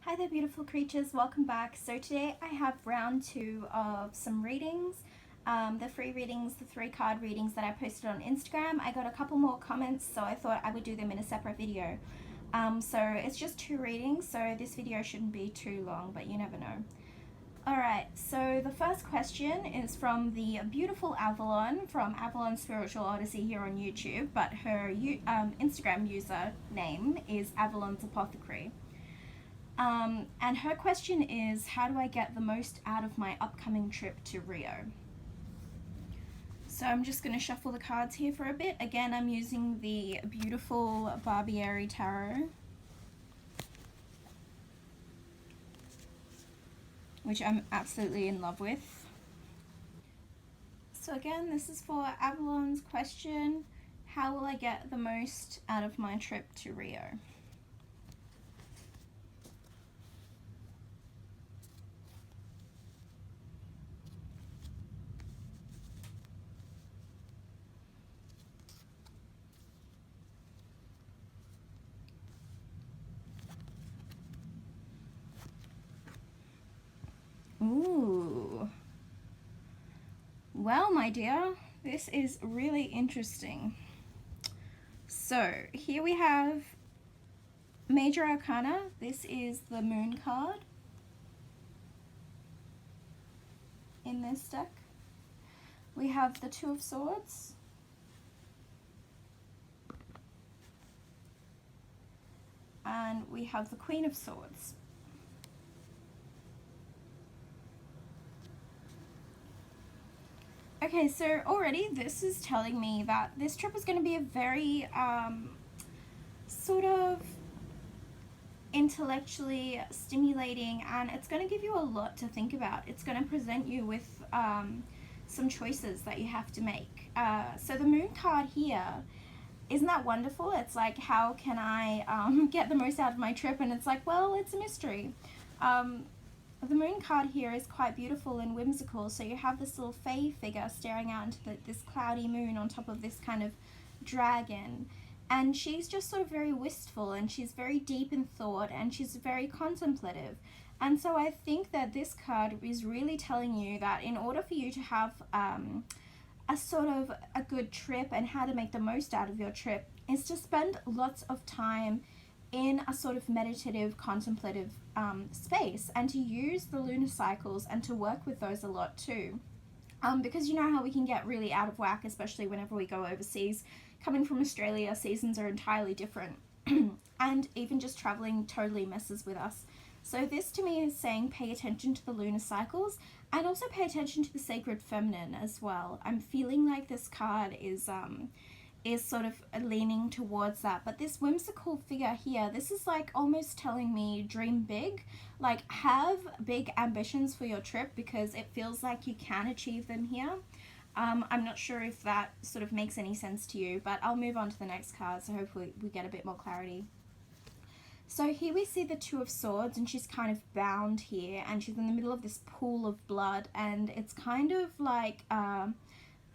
Hi there, beautiful creatures. Welcome back. So today I have round two of some readings. The free readings, the 3 card readings that I posted on Instagram. I got a couple more comments, so I thought I would do them in a separate video. So it's just 2 readings, so this video shouldn't be too long, but you never know. Alright, so the first question is from the beautiful Avalon from Avalon Spiritual Odyssey here on YouTube, but her Instagram user name is Avalon's Apothecary. And her question is, how do I get the most out of my upcoming trip to Rio? So I'm just going to shuffle the cards here for a bit. Again, I'm using the beautiful Barbieri Tarot, which I'm absolutely in love with. So again, this is for Avalon's question, how will I get the most out of my trip to Rio? Ooh. Well, my dear, this is really interesting. So, here we have Major Arcana. This is the Moon card in this deck. We have the Two of Swords. And we have the Queen of Swords. Okay, so already this is telling me that this trip is going to be a very sort of intellectually stimulating, and it's going to give you a lot to think about. It's going to present you with some choices that you have to make. So the Moon card here, isn't that wonderful? It's like, how can I get the most out of my trip? And it's like, well, it's a mystery. The Moon card here is quite beautiful and whimsical. So you have this little fae figure staring out into this cloudy moon on top of this kind of dragon. And she's just sort of very wistful, and she's very deep in thought, and she's very contemplative. And so I think that this card is really telling you that in order for you to have a sort of a good trip and how to make the most out of your trip is to spend lots of time in a sort of meditative, contemplative space, and to use the lunar cycles and to work with those a lot too. Because you know how we can get really out of whack, especially whenever we go overseas. Coming from Australia, seasons are entirely different. And even just traveling totally messes with us. So this to me is saying pay attention to the lunar cycles, and also pay attention to the sacred feminine as well. I'm feeling like this card is sort of leaning towards that. But this whimsical figure here, this is like almost telling me dream big, like have big ambitions for your trip, because it feels like you can achieve them here. I'm not sure if that sort of makes any sense to you, but I'll move on to the next card, so hopefully we get a bit more clarity. So here we see the Two of Swords, and she's kind of bound here, and she's in the middle of this pool of blood, and it's kind of like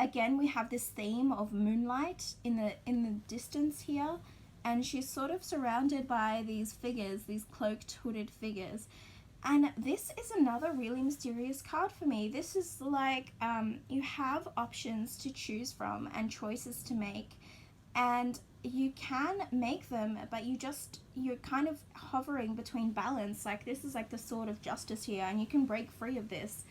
again, we have this theme of moonlight in the distance here, and she's sort of surrounded by these figures, these cloaked, hooded figures. And this is another really mysterious card for me. This is like you have options to choose from and choices to make, and you can make them, but you're kind of hovering between balance. Like, this is like the sword of justice here, and you can break free of this.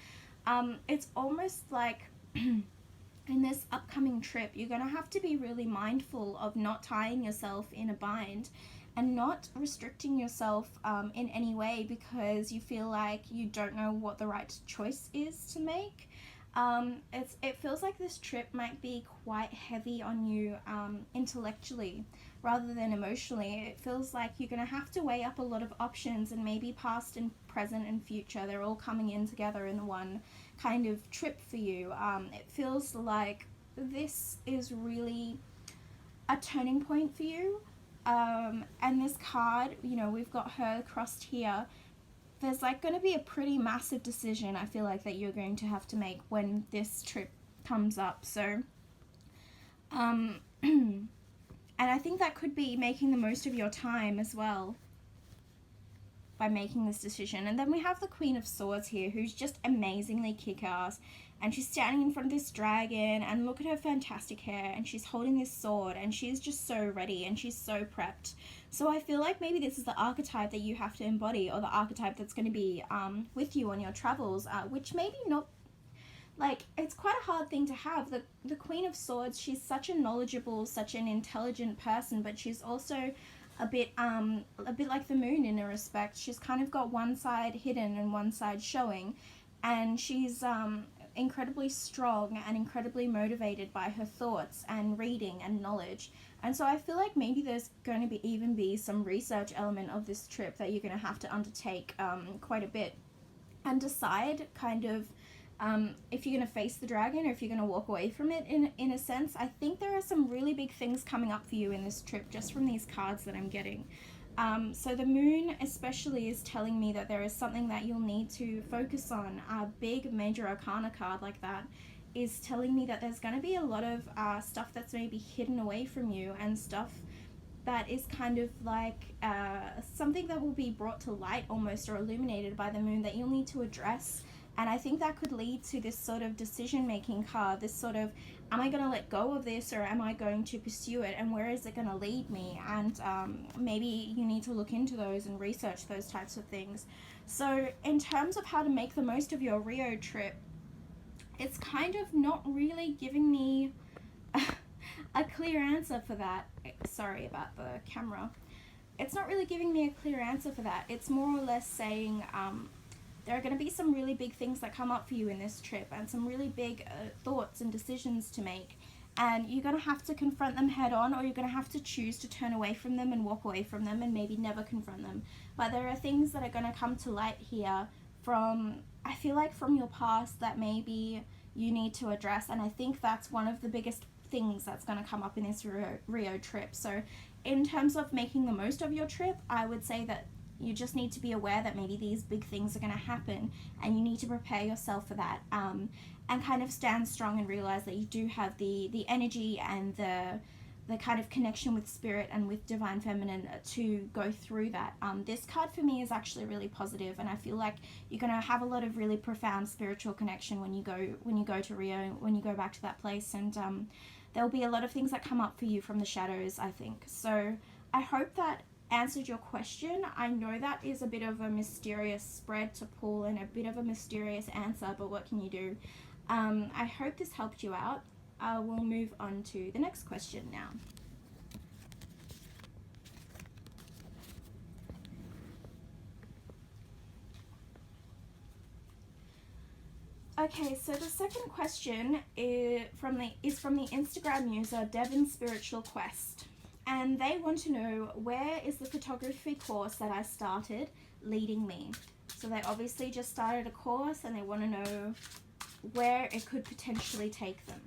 It's almost like in this upcoming trip, you're going to have to be really mindful of not tying yourself in a bind and not restricting yourself in any way because you feel like you don't know what the right choice is to make. It feels like this trip might be quite heavy on you intellectually rather than emotionally. It feels like you're going to have to weigh up a lot of options, and maybe past and present and future, they're all coming in together in one kind of trip for you. It feels like this is really a turning point for you. And this card, you know, we've got her crossed here. There's like going to be a pretty massive decision, I feel like, that you're going to have to make when this trip comes up. So, and I think that could be making the most of your time as well. by making this decision. And then we have the Queen of Swords here, who's just amazingly kick-ass, and she's standing in front of this dragon, and look at her fantastic hair, and she's holding this sword, and she's just so ready, and she's so prepped. So I feel like maybe this is the archetype that you have to embody, or the archetype that's going to be with you on your travels, which maybe not, like, it's quite a hard thing to have. The Queen of Swords, she's such a knowledgeable, such an intelligent person, but she's also a bit like the moon in a respect. She's kind of got one side hidden and one side showing, and she's incredibly strong and incredibly motivated by her thoughts and reading and knowledge. And so I feel like maybe there's going to even be some research element of this trip that you're going to have to undertake quite a bit, and decide kind of if you're going to face the dragon or if you're going to walk away from it in a sense. I think there are some really big things coming up for you in this trip just from these cards that I'm getting. So the moon especially is telling me that there is something that you'll need to focus on. A big major arcana card like that is telling me that there's going to be a lot of stuff that's maybe hidden away from you, and stuff that is kind of like something that will be brought to light almost, or illuminated by the moon, that you'll need to address. And I think that could lead to this sort of decision-making card, this sort of, am I going to let go of this, or am I going to pursue it, and where is it going to lead me? And maybe you need to look into those and research those types of things. So in terms of how to make the most of your Rio trip, it's kind of not really giving me a clear answer for that. Sorry about the camera. It's not really giving me a clear answer for that. It's more or less saying, there are going to be some really big things that come up for you in this trip, and some really big thoughts and decisions to make. And you're going to have to confront them head on, or you're going to have to choose to turn away from them and walk away from them and maybe never confront them. But there are things that are going to come to light here from, I feel like, from your past that maybe you need to address. And I think that's one of the biggest things that's going to come up in this Rio trip. So in terms of making the most of your trip, I would say that you just need to be aware that maybe these big things are going to happen, and you need to prepare yourself for that, and kind of stand strong and realize that you do have the energy and the kind of connection with spirit and with divine feminine to go through that. This card for me is actually really positive, and I feel like you're going to have a lot of really profound spiritual connection when you go to Rio, when you go back to that place, and there'll be a lot of things that come up for you from the shadows, I think. So I hope that answered your question. I know that is a bit of a mysterious spread to pull and a bit of a mysterious answer, but what can you do? I hope this helped you out. We'll move on to the next question now. Okay, so the second question is from the Instagram user Devon Spiritual Quest. And they want to know, where is the photography course that I started leading me? So they obviously just started a course, and they want to know where it could potentially take them.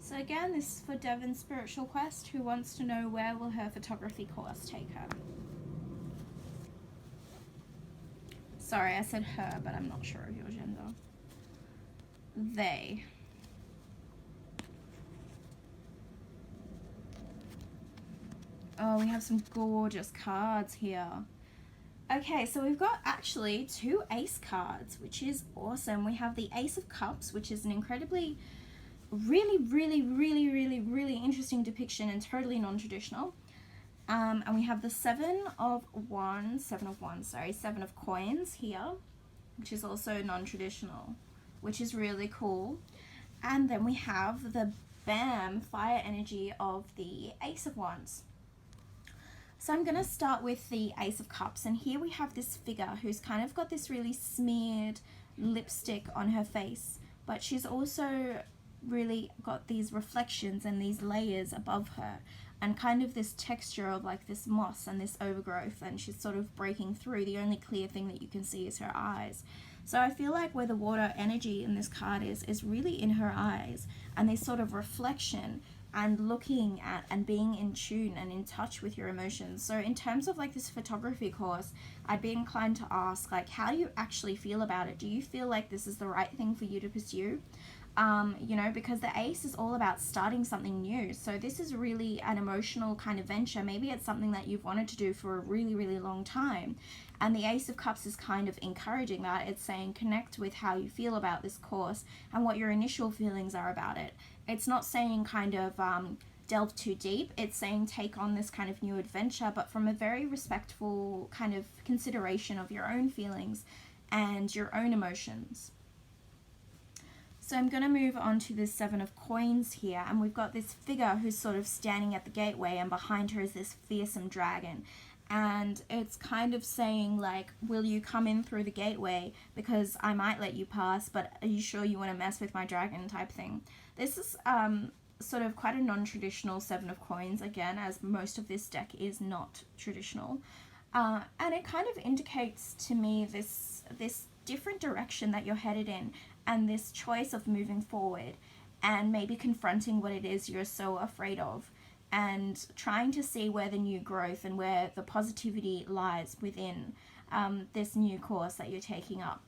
So again, this is for Devon Spiritual Quest, who wants to know, where will her photography course take her? Sorry, I said her, but I'm not sure of your gender. They. Oh, we have some gorgeous cards here. Okay, so we've got actually 2 ace cards, which is awesome. We have the Ace of Cups, which is an incredibly, really interesting depiction and totally non-traditional. And we have the Seven of Coins here, which is also non-traditional, which is really cool. And then we have the fire energy of the Ace of Wands. So I'm going to start with the Ace of Cups, and here we have this figure who's kind of got this really smeared lipstick on her face, but she's also really got these reflections and these layers above her, and kind of this texture of like this moss and this overgrowth, and she's sort of breaking through. The only clear thing that you can see is her eyes. So I feel like where the water energy in this card is really in her eyes, and this sort of reflection and looking at and being in tune and in touch with your emotions. So in terms of like this photography course, I'd be inclined to ask, like, how do you actually feel about it? Do you feel like this is the right thing for you to pursue? you know, because the Ace is all about starting something new. So this is really an emotional kind of venture. Maybe it's something that you've wanted to do for a really, really long time. And the Ace of Cups is kind of encouraging that. It's saying connect with how you feel about this course and what your initial feelings are about it. It's not saying kind of delve too deep. It's saying take on this kind of new adventure, but from a very respectful kind of consideration of your own feelings and your own emotions. So I'm going to move on to the Seven of Coins here, and we've got this figure who's sort of standing at the gateway, and behind her is this fearsome dragon. And it's kind of saying, like, will you come in through the gateway, because I might let you pass, but are you sure you want to mess with my dragon, type thing. This is sort of quite a non-traditional Seven of Coins, again, as most of this deck is not traditional. And it kind of indicates to me this different direction that you're headed in, and this choice of moving forward and maybe confronting what it is you're so afraid of, and trying to see where the new growth and where the positivity lies within this new course that you're taking up.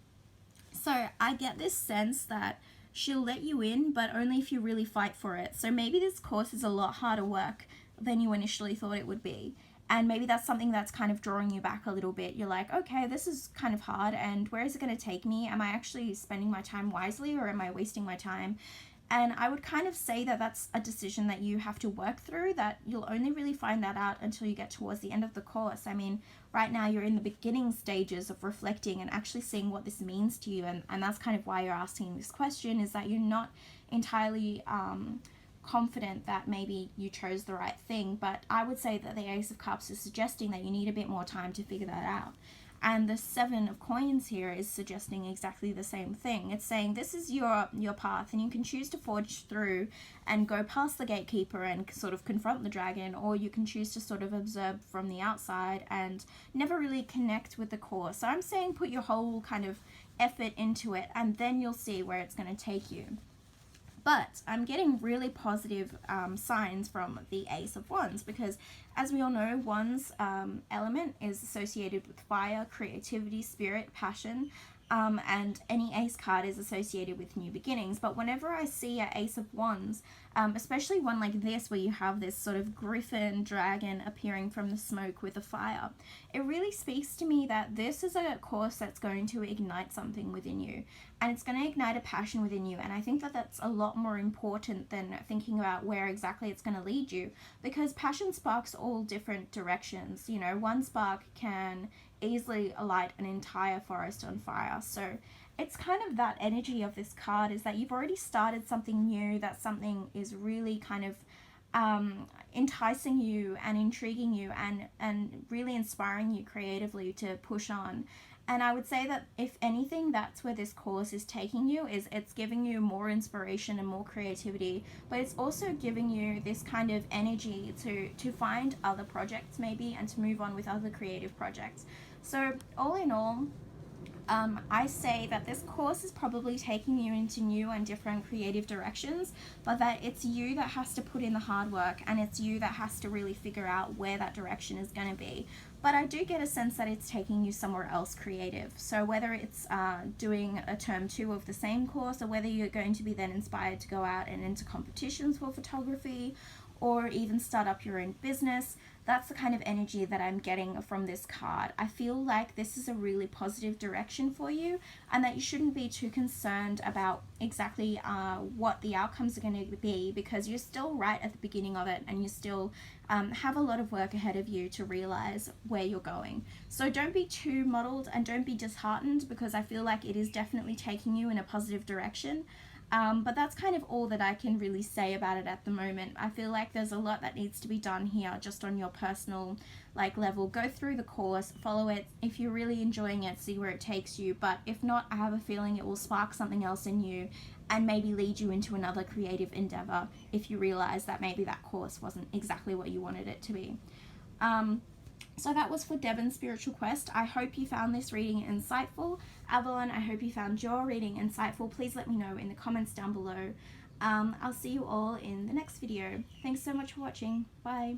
So I get this sense that she'll let you in, but only if you really fight for it. So maybe this course is a lot harder work than you initially thought it would be. And maybe that's something that's kind of drawing you back a little bit. You're like, okay, this is kind of hard, and where is it going to take me? Am I actually spending my time wisely, or am I wasting my time? And I would kind of say that that's a decision that you have to work through, that you'll only really find that out until you get towards the end of the course. I mean, right now you're in the beginning stages of reflecting and actually seeing what this means to you. And that's kind of why you're asking this question, is that you're not entirely confident that maybe you chose the right thing. But I would say that the Ace of Cups is suggesting that you need a bit more time to figure that out. And the Seven of Coins here is suggesting exactly the same thing. It's saying this is your path, and you can choose to forge through and go past the gatekeeper and sort of confront the dragon, or you can choose to sort of observe from the outside and never really connect with the course. So I'm saying put your whole kind of effort into it, and then you'll see where it's going to take you. But I'm getting really positive signs from the Ace of Wands, because as we all know, Wands element is associated with fire, creativity, spirit, passion, and any Ace card is associated with new beginnings. But whenever I see an Ace of Wands, especially one like this where you have this sort of griffin dragon appearing from the smoke with the fire, it really speaks to me that this is a course that's going to ignite something within you, and it's going to ignite a passion within you. And I think that that's a lot more important than thinking about where exactly it's going to lead you, because passion sparks all different directions. You know, one spark can easily light an entire forest on fire. So it's kind of that energy of this card, is that you've already started something new, that something is really kind of enticing you and intriguing you and really inspiring you creatively to push on. And I would say that if anything, that's where this course is taking you, is it's giving you more inspiration and more creativity, but it's also giving you this kind of energy to find other projects maybe, and to move on with other creative projects. So all in all, I say that this course is probably taking you into new and different creative directions, but that it's you that has to put in the hard work, and it's you that has to really figure out where that direction is going to be. But I do get a sense that it's taking you somewhere else creative. So whether it's doing a term 2 of the same course, or whether you're going to be then inspired to go out and into competitions for photography, or even start up your own business, that's the kind of energy that I'm getting from this card. I feel like this is a really positive direction for you, and that you shouldn't be too concerned about exactly what the outcomes are going to be, because you're still right at the beginning of it, and you still have a lot of work ahead of you to realize where you're going. So don't be too muddled, and don't be disheartened, because I feel like it is definitely taking you in a positive direction. But that's kind of all that I can really say about it at the moment. I feel like there's a lot that needs to be done here, just on your personal level. Go through the course, follow it. If you're really enjoying it, see where it takes you. But if not, I have a feeling it will spark something else in you, and maybe lead you into another creative endeavor if you realize that maybe that course wasn't exactly what you wanted it to be. So that was for Devon's Spiritual Quest. I hope you found this reading insightful. Avalon, I hope you found your reading insightful. Please let me know in the comments down below. I'll see you all in the next video. Thanks so much for watching. Bye.